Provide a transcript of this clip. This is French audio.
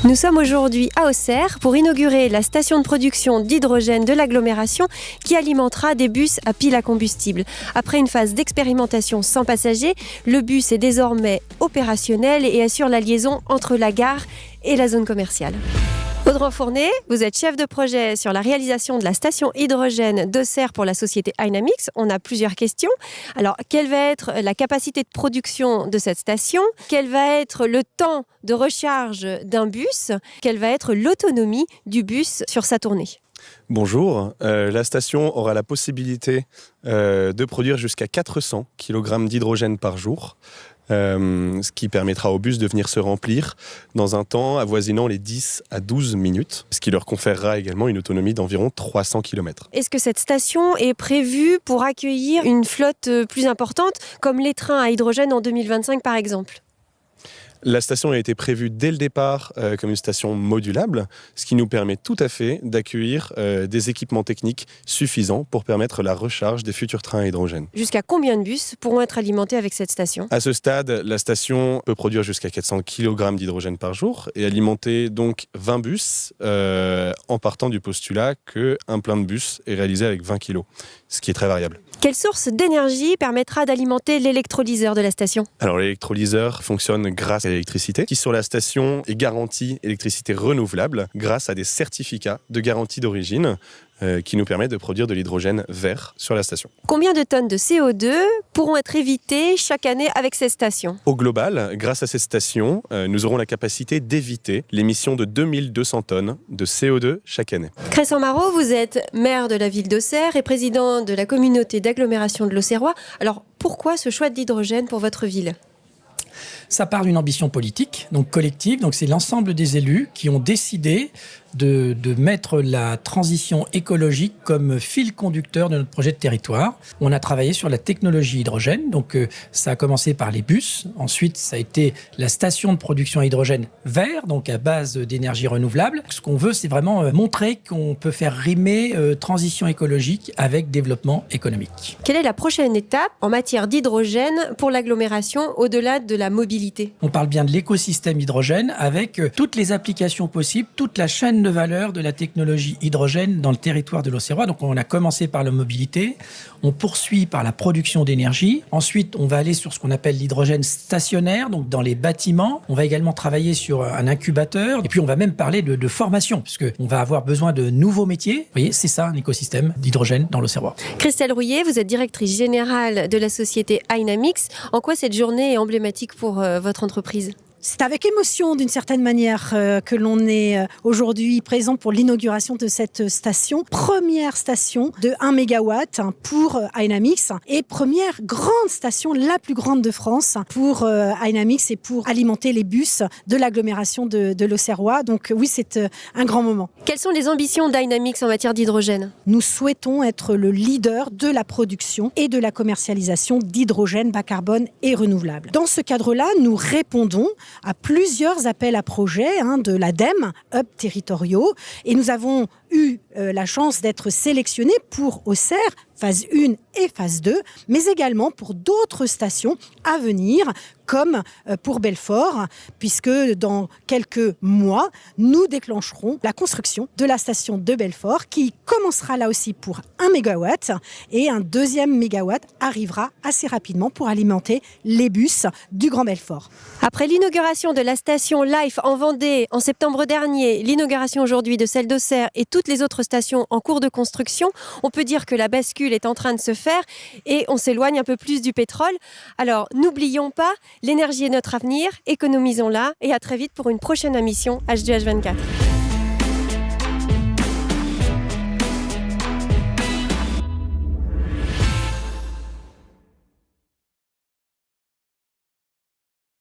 Nous sommes aujourd'hui à Auxerre pour inaugurer la station de production d'hydrogène de l'agglomération qui alimentera des bus à pile à combustible. Après une phase d'expérimentation sans passagers, le bus est désormais opérationnel et assure la liaison entre la gare et la zone commerciale. Audran Fournet, vous êtes chef de projet sur la réalisation de la station hydrogène d'Auxerre pour la société Hynamix. On a plusieurs questions. Alors, quelle va être la capacité de production de cette station ? Quel va être le temps de recharge d'un bus ? Quelle va être l'autonomie du bus sur sa tournée ? Bonjour, la station aura la possibilité de produire jusqu'à 400 kg d'hydrogène par jour. Ce qui permettra aux bus de venir se remplir dans un temps avoisinant les 10 à 12 minutes, ce qui leur conférera également une autonomie d'environ 300 km. Est-ce que cette station est prévue pour accueillir une flotte plus importante, comme les trains à hydrogène en 2025 par exemple ? La station a été prévue dès le départ comme une station modulable, ce qui nous permet tout à fait d'accueillir des équipements techniques suffisants pour permettre la recharge des futurs trains à hydrogène. Jusqu'à combien de bus pourront être alimentés avec cette station ? À ce stade, la station peut produire jusqu'à 400 kg d'hydrogène par jour et alimenter donc 20 bus en partant du postulat qu'un plein de bus est réalisé avec 20 kg, ce qui est très variable. Quelle source d'énergie permettra d'alimenter l'électrolyseur de la station ? Alors l'électrolyseur fonctionne grâce à l'électricité qui sur la station est garantie électricité renouvelable grâce à des certificats de garantie d'origine qui nous permettent de produire de l'hydrogène vert sur la station. Combien de tonnes de CO2 pourront être évitées chaque année avec ces stations ? Au global, grâce à ces stations, nous aurons la capacité d'éviter l'émission de 2200 tonnes de CO2 chaque année. Crescent Marot, vous êtes maire de la ville d'Auxerre et président de la communauté d'agglomération de l'Auxerrois. Alors pourquoi ce choix de l'hydrogène pour votre ville ? Ça part d'une ambition politique, donc collective. Donc c'est l'ensemble des élus qui ont décidé de mettre la transition écologique comme fil conducteur de notre projet de territoire. On a travaillé sur la technologie hydrogène. Donc ça a commencé par les bus. Ensuite, ça a été la station de production à hydrogène vert, donc à base d'énergie renouvelable. Ce qu'on veut, c'est vraiment montrer qu'on peut faire rimer transition écologique avec développement économique. Quelle est la prochaine étape en matière d'hydrogène pour l'agglomération au-delà de la mobilité ? On parle bien de l'écosystème hydrogène avec toutes les applications possibles, toute la chaîne de valeur de la technologie hydrogène dans le territoire de l'Auxerrois. Donc on a commencé par la mobilité, on poursuit par la production d'énergie. Ensuite, on va aller sur ce qu'on appelle l'hydrogène stationnaire, donc dans les bâtiments. On va également travailler sur un incubateur. Et puis on va même parler de formation, puisqu'on va avoir besoin de nouveaux métiers. Vous voyez, c'est ça un écosystème d'hydrogène dans l'Auxerrois. Christelle Rouillet, vous êtes directrice générale de la société Hynamix. En quoi cette journée est emblématique pour votre entreprise ? C'est avec émotion, d'une certaine manière, que l'on est aujourd'hui présent pour l'inauguration de cette station. Première station de 1 MW pour Hynamix et première grande station, la plus grande de France pour Hynamix et pour alimenter les bus de l'agglomération de l'Auxerrois. Donc oui, c'est un grand moment. Quelles sont les ambitions d'Hynamix en matière d'hydrogène ? Nous souhaitons être le leader de la production et de la commercialisation d'hydrogène bas carbone et renouvelable. Dans ce cadre-là, nous répondons à plusieurs appels à projets de l'ADEME, hubs territoriaux, et nous avons eu la chance d'être sélectionnés pour Auxerre, phase 1 et phase 2, mais également pour d'autres stations à venir, comme pour Belfort, puisque dans quelques mois, nous déclencherons la construction de la station de Belfort, qui commencera là aussi pour 1 MW, et un deuxième mégawatt arrivera assez rapidement pour alimenter les bus du Grand Belfort. Après l'inauguration de la station Life en Vendée en septembre dernier, l'inauguration aujourd'hui de celle d'Auxerre et toutes les autres stations en cours de construction, on peut dire que la bascule est en train de se faire et on s'éloigne un peu plus du pétrole. Alors n'oublions pas, l'énergie est notre avenir, économisons-la et à très vite pour une prochaine émission H2H24.